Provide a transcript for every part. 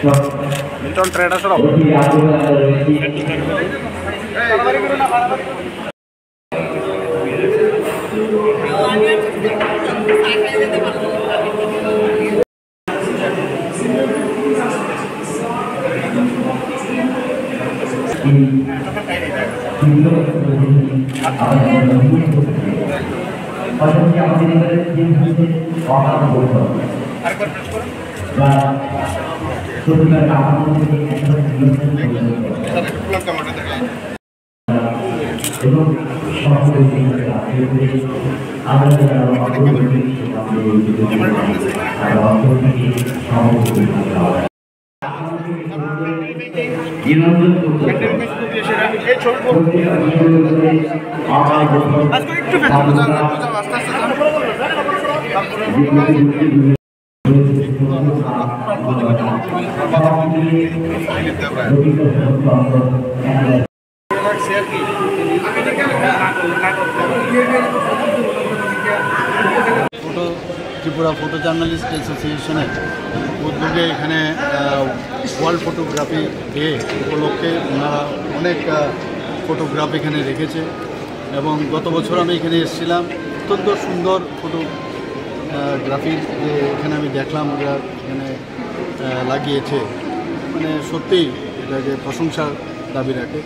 Milton traders Tripura photo journalist অ্যাসোসিয়েশনের উদ্যোগে এখানে ওয়ার্ল্ড ফটোগ্রাফি ডে উপলক্ষে ওনারা অনেক ফটোগ্রাফ এখানে রেখেছে এবং গত বছর আমি এখানে এসেছিলাম। অত্যন্ত সুন্দর ফটোগ্রাফি যে এখানে আমি দেখলাম ওরা এখানে লাগিয়েছে, মানে সত্যিই এটাকে প্রশংসার দাবি রাখে।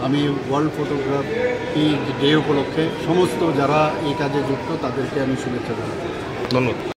আমি ওয়ার্ল্ড ফটোগ্রাফি ডে উপলক্ষে সমস্ত যারা এই কাজে যুক্ত তাদেরকে আমি শুভেচ্ছা জানাই। ধন্যবাদ।